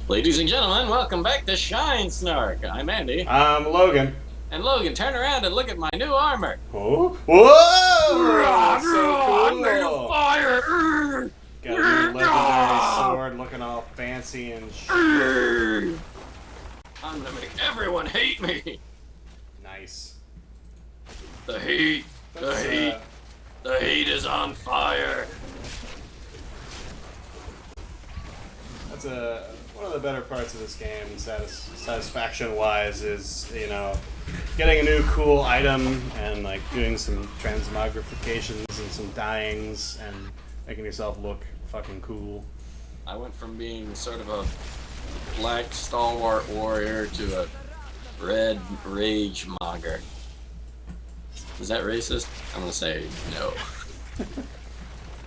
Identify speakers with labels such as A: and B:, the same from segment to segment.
A: Ladies and gentlemen, welcome back to ShineSnark. I'm Andy.
B: I'm Logan.
A: And Logan, turn around and look at my new armor.
B: Oh. Whoa! That's so cool.
A: Fire!
B: Got a new legendary sword looking all fancy and
A: I'm gonna make everyone hate me.
B: nice.
A: The heat. The heat is on fire.
B: That's one of the better parts of this game, satisfaction-wise, is, you know, getting a new cool item and, like, doing some transmogrifications and some dyings and making yourself look fucking cool.
A: I went from being sort of a black stalwart warrior to a red rage mogger. Is that racist? I'm gonna say no.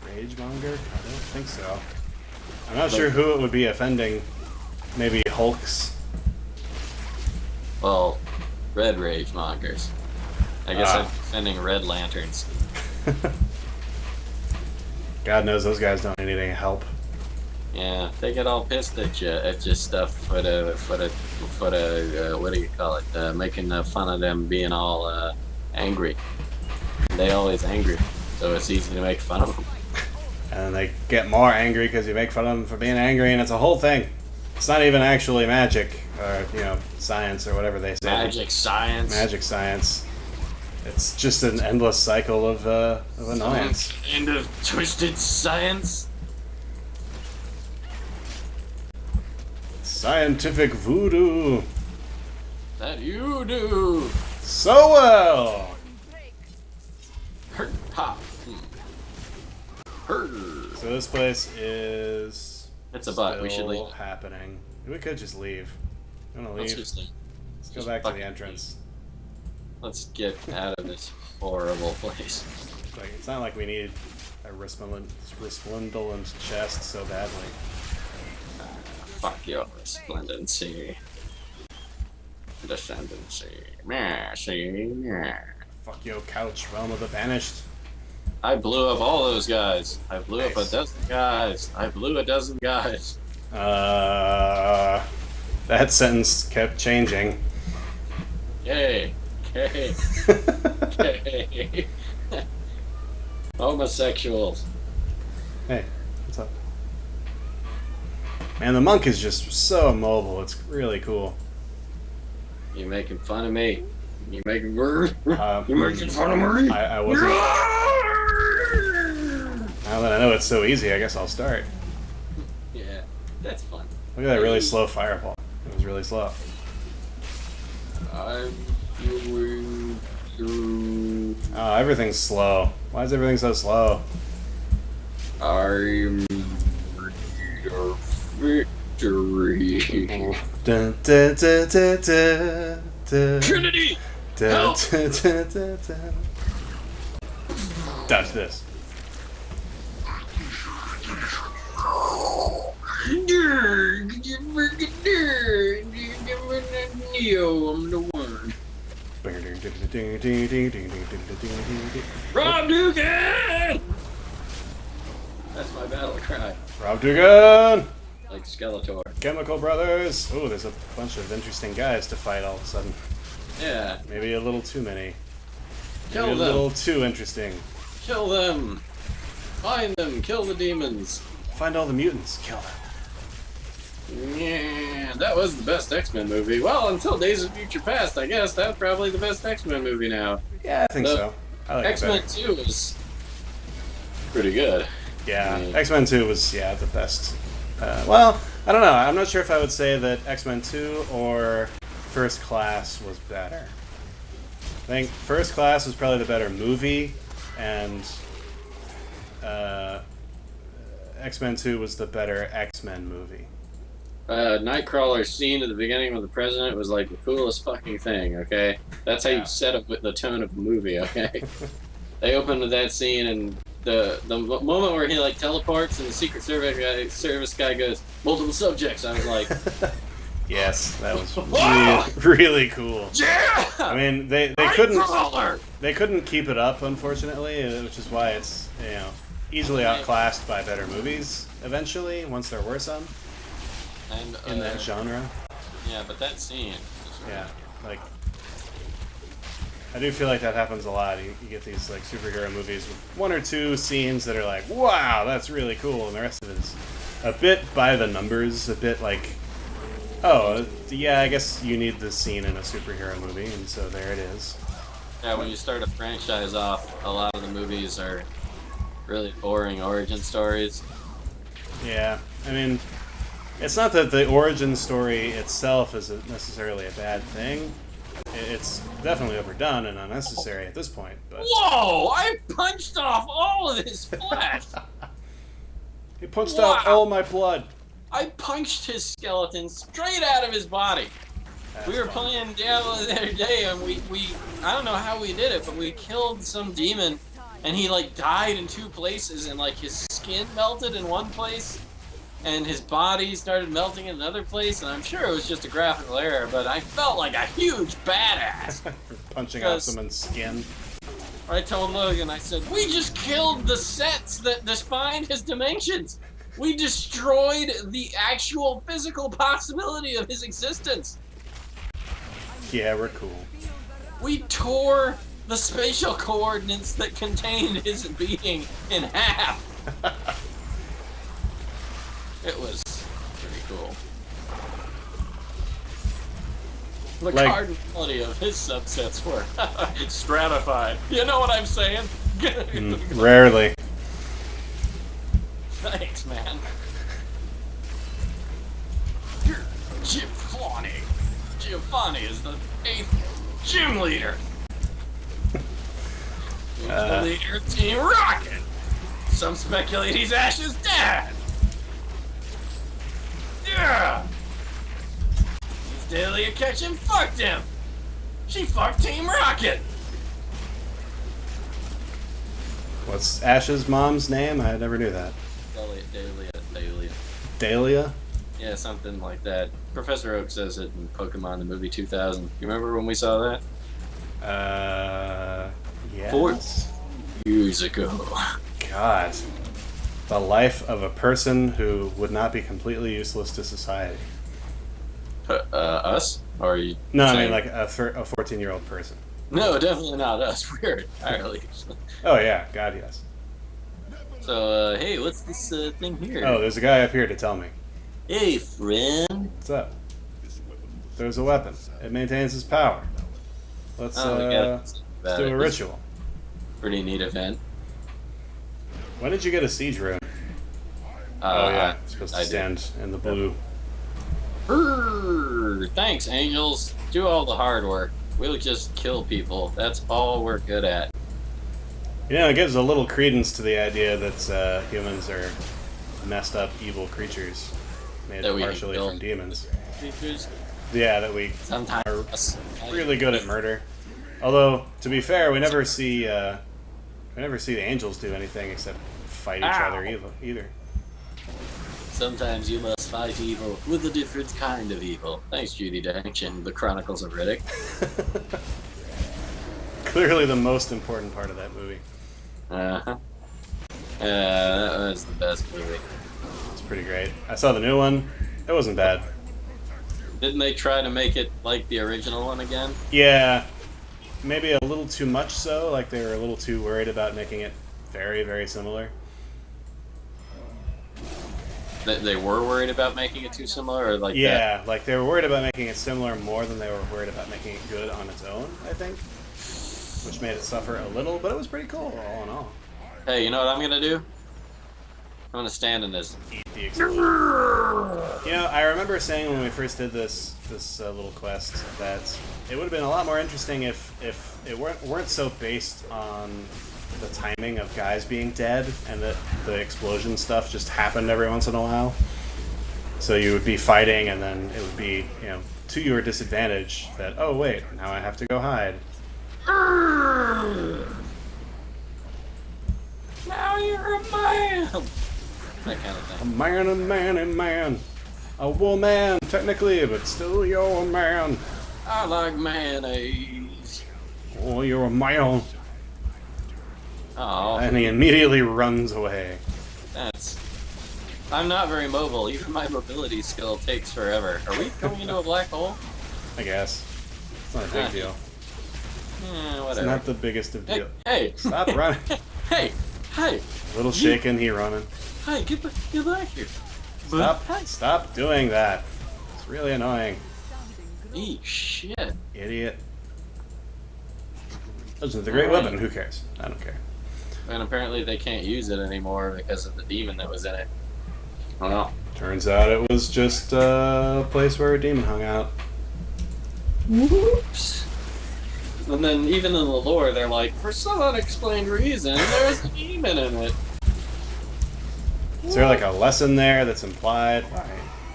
B: Ragemonger? I don't think so. I'm not sure who it would be offending. Maybe Hulks?
A: Well, red rage mongers. I guess I'm offending red lanterns.
B: God knows those guys don't need any help.
A: Yeah, they get all pissed at your stuff for the what do you call it? Making fun of them being all angry. They always angry, so it's easy to make fun of them.
B: And they get more angry because you make fun of them for being angry, and it's a whole thing. It's not even actually magic, or, you know, science, or whatever they say.
A: Magic science.
B: Magic science. It's just an endless cycle of annoyance.
A: End of twisted science.
B: Scientific voodoo.
A: That you do.
B: So well.
A: Ha.
B: So this place is.
A: It's a butt. We should leave.
B: Happening. We could just leave. You wanna
A: Let's
B: leave?
A: just leave.
B: Let's go back to the entrance.
A: Let's get out of this horrible place.
B: It's not like we need a resplendent chest so badly.
A: Fuck your resplendency. Descendancy. Mercy.
B: Fuck yo couch, realm of the banished.
A: I blew up all those guys. I blew up a
B: Nice.
A: dozen guys. I blew a dozen guys.
B: That sentence kept changing.
A: Yay. Yay. Yay. Homosexuals.
B: Hey, what's up? Man, the monk is just so mobile. It's really cool.
A: You making fun of me? You making You making fun of me?
B: I wasn't. Now that I know it's so easy, I guess I'll start.
A: Yeah, that's fun.
B: Look at that really slow fireball. It was really slow.
A: I'm going through.
B: Oh, everything's slow. Why is everything so slow?
A: I'm your victory.
B: Dun, dun, dun, dun, dun, dun.
A: Trinity!
B: Dun,
A: Help!
B: dun, dun, dun, dun. Dodge this.
A: Neo, I'm the one. Rob Dugan! That's my battle cry.
B: Rob Dugan!
A: Like Skeletor.
B: Chemical Brothers! Ooh, there's a bunch of interesting guys to fight all of a sudden.
A: Yeah.
B: Maybe a little too many.
A: Kill
B: Maybe
A: them.
B: a little too interesting.
A: Kill them. Find them. Kill the demons.
B: Find all the mutants. Kill them.
A: Yeah, that was the best X-Men movie. Well, until Days of Future Past, I guess that's probably the best X-Men movie now.
B: Yeah, I think so. I like
A: X-Men
B: it
A: 2 is pretty good.
B: better.
A: I
B: Yeah,
A: mean-
B: X-Men 2 was, the best. Well, I don't know. I'm not sure if I would say that X-Men 2 or First Class was better. I think First Class was probably the better movie, and X-Men 2 was the better X-Men movie.
A: Nightcrawler's scene at the beginning with the president was like the coolest fucking thing, okay? That's how you set up with the tone of the movie, okay? They opened with that scene, and the moment where he like teleports and the Secret Service guy goes, multiple subjects, I was like...
B: Yes, that was really, really cool.
A: Yeah!
B: I mean, they couldn't keep it up, unfortunately, which is why it's, easily outclassed by better movies eventually, once there were some.
A: And,
B: in that genre.
A: Yeah, but that scene.
B: Yeah, like I do feel like that happens a lot. You get these like superhero movies with one or two scenes that are like, wow, that's really cool, and the rest of it is a bit by the numbers, a bit like, oh, yeah, I guess you need this scene in a superhero movie, and so there it is.
A: Yeah, when you start a franchise off, a lot of the movies are really boring origin stories.
B: Yeah, I mean, it's not that the origin story itself is necessarily a bad thing. It's definitely overdone and unnecessary at this point, but...
A: Whoa! I punched off all of his flesh!
B: He punched out all my blood!
A: I punched his skeleton straight out of his body!
B: That's
A: we were
B: fun.
A: playing Diablo the other day, and we I don't know how we did it, but we killed some demon, and he, like, died in 2 places, and, like, his skin melted in one place, and his body started melting in another place, and I'm sure it was just a graphical error, but I felt like a huge badass.
B: For punching off someone's skin.
A: I told Logan, I said, we just killed the sets that define his dimensions. We destroyed the actual physical possibility of his existence.
B: Yeah, we're cool.
A: We tore the spatial coordinates that contained his being in half. It was pretty cool. The cardinality of his subsets were stratified. You know what I'm saying?
B: Rarely.
A: Thanks, man. Giovanni. Giovanni is the 8th gym leader. He's the leader of Team Rocket. Some speculate he's Ash's dad. Yeah. He's Delia Ketchum fucked him. She fucked Team Rocket.
B: What's Ash's mom's name? I never knew that.
A: Delia.
B: Dahlia?
A: Yeah, something like that. Professor Oak says it in Pokemon the movie 2000. You remember when we saw that?
B: Yes.
A: 4 years ago.
B: God. The life of a person who would not be completely useless to society.
A: Us? Or are you
B: No, I
A: saying...
B: mean like a 14-year-old person.
A: No, definitely not us. We're entirely.
B: Oh yeah, God yes.
A: So, hey, what's this thing here?
B: Oh, there's a guy up here to tell me.
A: Hey, friend.
B: What's up? There's a weapon. It maintains its power. Let's do a ritual.
A: Pretty neat event.
B: When did you get a siege rune? Oh yeah, it's supposed to stand in the blue.
A: Thanks, angels. Do all the hard work. We'll just kill people. That's all we're good at.
B: You know, it gives a little credence to the idea that humans are messed up, evil creatures made partially from demons.
A: Creatures.
B: Yeah, that we
A: Sometimes
B: are really good at murder. Although, to be fair, we never see the angels do anything except fight each other either.
A: Sometimes you must fight evil with a different kind of evil. Thanks, Judi Dench and the Chronicles of Riddick.
B: Clearly the most important part of that movie.
A: Uh-huh. That was the best movie.
B: It's pretty great. I saw the new one. It wasn't bad.
A: Didn't they try to make it like the original one again?
B: Yeah. Maybe a little too much so. Like they were a little too worried about making it very, very similar.
A: They were worried about making it too similar, or like
B: yeah, like they were worried about making it similar more than they were worried about making it good on its own, I think. Which made it suffer a little, but it was pretty cool, all in all.
A: Hey, you know what I'm gonna do? I'm gonna stand in this.
B: Eat the explosion. You know, I remember saying when we first did this little quest that it would have been a lot more interesting if it weren't so based on the timing of guys being dead and that the explosion stuff just happened every once in a while. So you would be fighting and then it would be, you know, to your disadvantage that, oh wait, now I have to go hide.
A: Now you're a man! That kind of thing.
B: A man. A woman, technically, but still you're a man.
A: I like mayonnaise.
B: Oh, you're a man.
A: Oh,
B: And he immediately runs away.
A: that's I'm not very mobile. Even my mobility skill takes forever. Are we going into a black hole?
B: I guess. It's not a big deal.
A: Whatever.
B: It's not the biggest of deal.
A: Hey!
B: Stop running.
A: Hey! Hey!
B: Little shaken, he running.
A: Hey, get back here.
B: Stop doing that. It's really annoying.
A: Eat shit.
B: Idiot. This is the great weapon. Who cares? I don't care.
A: And apparently they can't use it anymore because of the demon that was in it. Well,
B: turns out it was just a place where a demon hung out.
A: Whoops. And then even in the lore, they're like, for some unexplained reason, there's a demon in it.
B: Is there like a lesson there that's implied by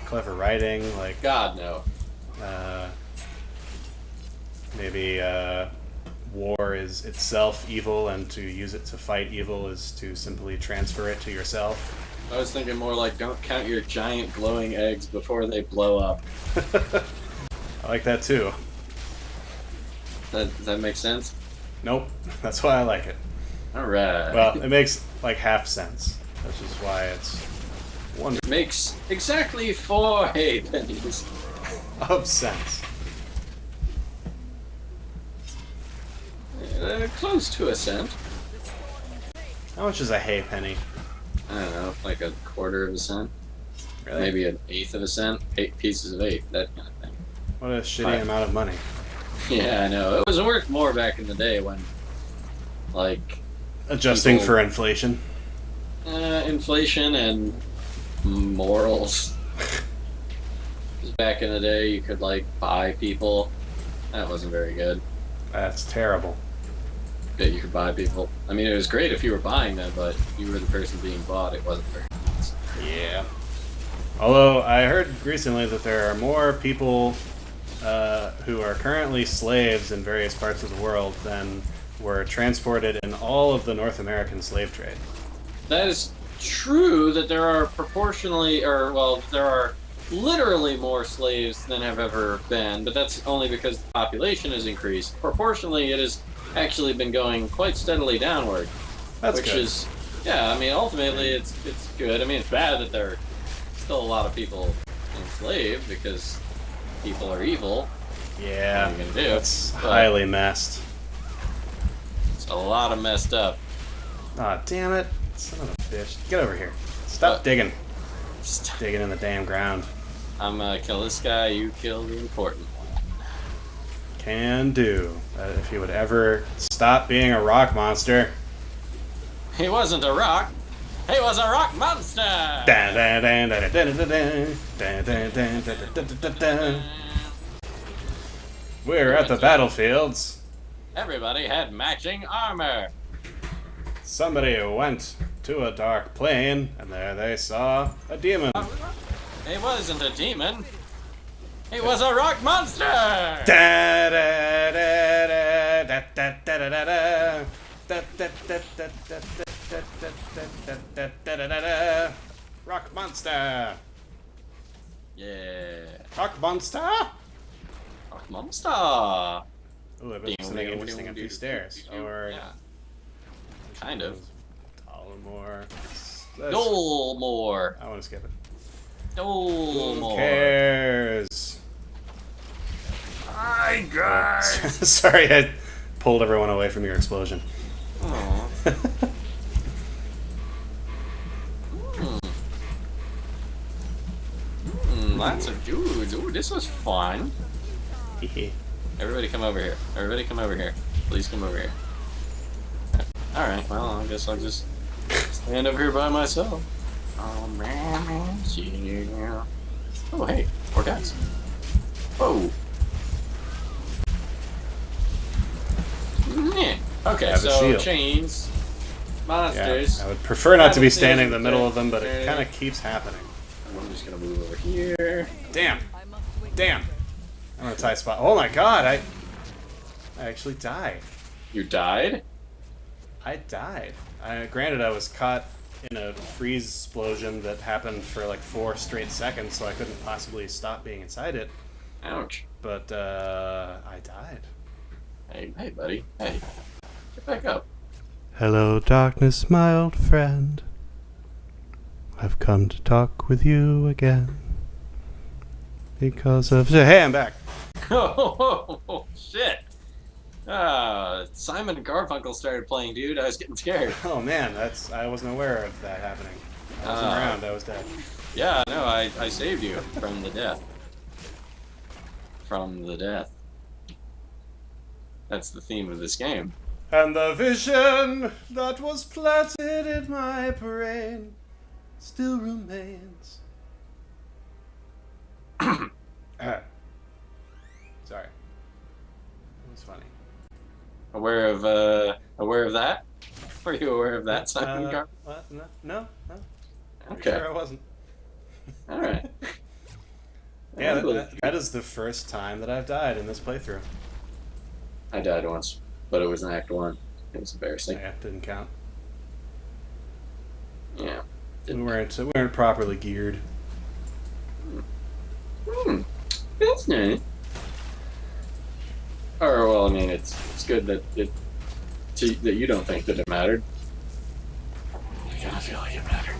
B: clever writing? Like
A: God, no.
B: Maybe war is itself evil, and to use it to fight evil is to simply transfer it to yourself.
A: I was thinking more like, don't count your giant glowing eggs before they blow up.
B: I like that too.
A: Does that make sense?
B: Nope. That's why I like it.
A: Alright.
B: Well, it makes like half sense. Which is why it's wonderful.
A: It makes exactly 4 hay pennies
B: of sense.
A: Close to a cent.
B: How much is a hay penny?
A: I don't know, like a quarter of a cent.
B: Really?
A: Maybe an eighth of a cent. 8 pieces of 8, that kind of thing.
B: What a shitty amount of money.
A: Yeah, I know. It was worth more back in the day when, like...
B: Adjusting for inflation.
A: Inflation and morals. Because back in the day, you could, like, buy people. That wasn't very good.
B: That's terrible.
A: That you could buy people. I mean, it was great if you were buying them, but you were the person being bought. It wasn't very nice.
B: Yeah. Although, I heard recently that there are more people who are currently slaves in various parts of the world than were transported in all of the North American slave trade.
A: That is true that there are proportionally, or, well, there are literally more slaves than have ever been, but that's only because the population has increased. Proportionally, it has actually been going quite steadily downward.
B: That's
A: which
B: good.
A: Is, yeah, I mean, ultimately, it's good. I mean, it's bad that there are still a lot of people enslaved because people are evil.
B: Yeah,
A: what are you gonna do?
B: That's highly messed.
A: It's a lot of messed up.
B: Aw, damn it. Son of a bitch. Get over here. Stop digging.
A: Stop.
B: Digging in the damn ground.
A: I'm gonna kill this guy, you kill the important one.
B: Can do. If he would ever stop being a rock monster.
A: He wasn't a rock. He was a rock monster!
B: We're at the battlefields.
A: Everybody had matching armor.
B: Somebody went to a dark plane, and there they saw a demon.
A: He wasn't a demon. He was a rock monster!
B: Rock monster!
A: Yeah.
B: Rock monster!
A: Rock monster!
B: Ooh, I've been listening interesting up these stairs. Or...
A: Yeah. Kind of.
B: Dollamore.
A: Dollamore.
B: I want to skip it.
A: Dollamore.
B: Who cares?
A: Hi, guys!
B: Sorry, I pulled everyone away from your explosion.
A: Aww. Lots of dudes. Ooh, this was fun. Everybody come over here. Everybody come over here. Please come over here. Alright, well, I guess I'll just stand over here by myself. Oh, man. Yeah. Oh, hey. 4 guys. Whoa. Yeah. Okay, so chains, monsters.
B: Yeah, I would prefer not to be standing in the middle of them, but it kind of keeps happening.
A: I'm just gonna move over here.
B: Damn. Damn. I'm in a tight spot. Oh my god, I actually died.
A: You died?
B: I died. Granted, I was caught in a freeze explosion that happened for like 4 straight seconds, so I couldn't possibly stop being inside it.
A: Ouch.
B: But, I died.
A: Hey, buddy. Hey. Get back up.
B: Hello, darkness, my old friend. I've come to talk with you again. Because of... Hey, I'm back.
A: Oh, shit. Simon and Garfunkel started playing, dude. I was getting scared.
B: Oh, man, I wasn't aware of that happening. I wasn't around. I was dead.
A: Yeah, no, I saved you from the death. From the death. That's the theme of this game.
B: And the vision that was planted in my brain still remains. Sorry. That was funny.
A: Aware of that? Were you aware of that, Simon Garfunkel?
B: What? No.
A: Okay.
B: Sure I wasn't.
A: All right.
B: Yeah, that is the first time that I've died in this playthrough.
A: I died once, but it was in Act 1. It was embarrassing.
B: Yeah, didn't count.
A: Yeah.
B: We weren't properly geared.
A: That's nice. Or, well, I mean, it's good that that you don't think that it mattered. I kind of feel like it mattered.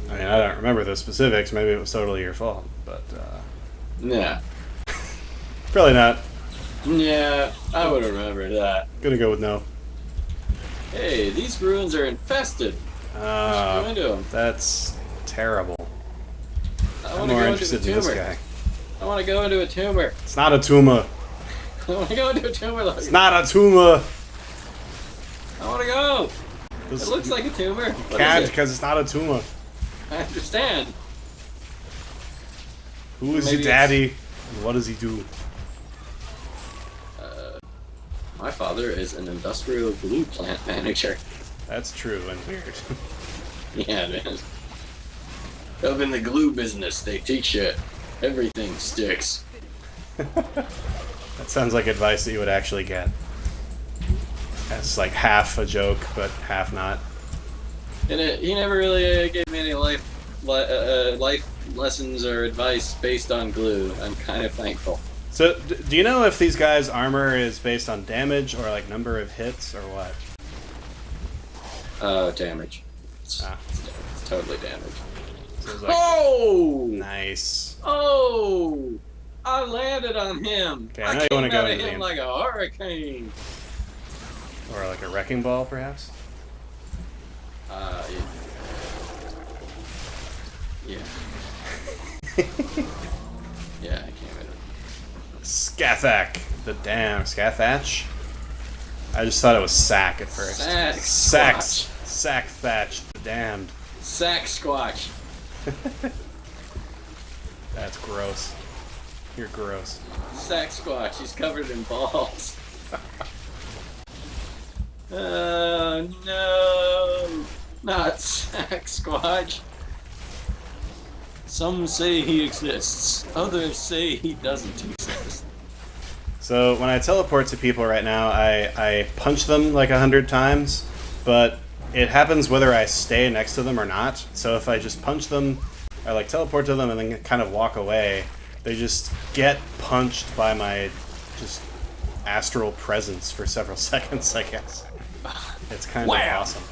B: I mean, I don't remember the specifics. Maybe it was totally your fault, but
A: Yeah.
B: probably not.
A: Yeah, I would have remembered that.
B: Gonna go with no.
A: Hey, these ruins are infested. Go into them.
B: That's terrible.
A: I'm
B: more interested in this guy.
A: I want to go into a tumor.
B: It's not a tumor.
A: I want to go into a tumor. Logan.
B: It's not a tumor.
A: I want to go. It looks like a tumor.
B: Can't, because it's not a tumor.
A: I understand.
B: Who is your daddy? And what does he do?
A: My father is an industrial glue plant manager.
B: That's true and weird.
A: Yeah, man. Up in the glue business, they teach you everything sticks.
B: That sounds like advice that you would actually get. That's like half a joke, but half not.
A: And he never really gave me any life lessons or advice based on glue. I'm kind of thankful.
B: So, do you know if these guys' armor is based on damage or like number of hits or what?
A: Damage. It's totally damage.
B: So like,
A: oh!
B: Nice.
A: Oh! I landed on him.
B: Okay, I know you want to go into
A: him like a hurricane.
B: Or like a wrecking ball, perhaps?
A: Yeah. Yeah, I came in.
B: Scathach, the damn Scathach. I just thought it was Sack at first. Sack Thatch, the damned.
A: Sack Squatch.
B: That's gross. You're gross.
A: Sack Squatch. He's covered in balls. Oh no! Not Sack Squatch. Some say he exists. Others say he doesn't exist.
B: So when I teleport to people right now, I punch them like 100 times, but it happens whether I stay next to them or not. So if I just punch them, I like teleport to them and then kind of walk away, they just get punched by my just astral presence for several seconds, I guess. It's kind of awesome.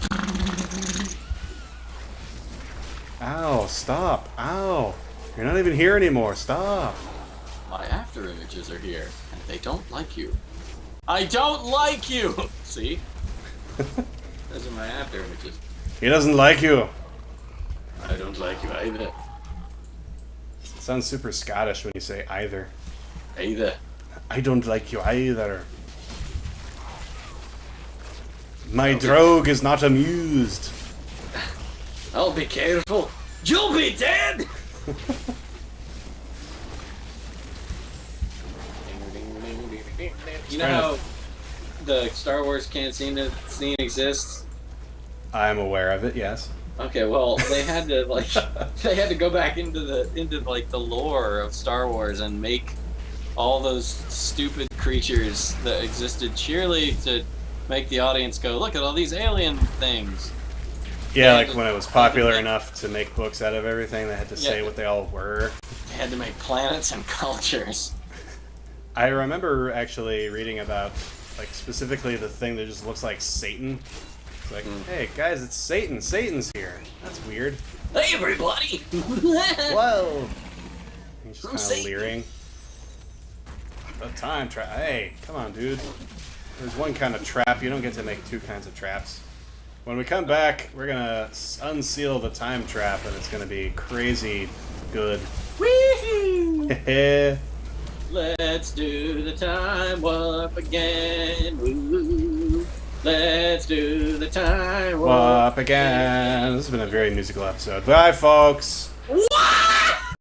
B: Ow, stop. Ow. You're not even here anymore. Stop.
A: My after images are here, and they don't like you. I don't like you! See? Those are my after images.
B: He doesn't like you.
A: I don't like you either.
B: It sounds super Scottish when you say either.
A: Either.
B: I don't like you either. My drogue is not amused.
A: I'll be careful. You'll be dead! You know how the Star Wars can't scene exists?
B: I'm aware of it, yes.
A: Okay, well, they had to go back into the lore of Star Wars and make all those stupid creatures that existed sheerly to make the audience go, look at all these alien things.
B: Yeah, like when it was popular enough to make books out of everything, they had to say what they all were.
A: They had to make planets and cultures.
B: I remember actually reading about, like, specifically the thing that just looks like Satan. It's like, hey guys, it's Satan. Satan's here. That's weird.
A: Hey everybody!
B: Whoa! He's just
A: Who's
B: kind of
A: Satan?
B: leering. The time trap. Hey, come on, dude. There's one kind of trap. You don't get to make two kinds of traps. When we come back, we're gonna unseal the time trap, and it's gonna be crazy good.
A: Woohoo! Let's do the time warp again. Woo. Let's do the time warp
B: Up again. This has been a very musical episode. Bye, folks.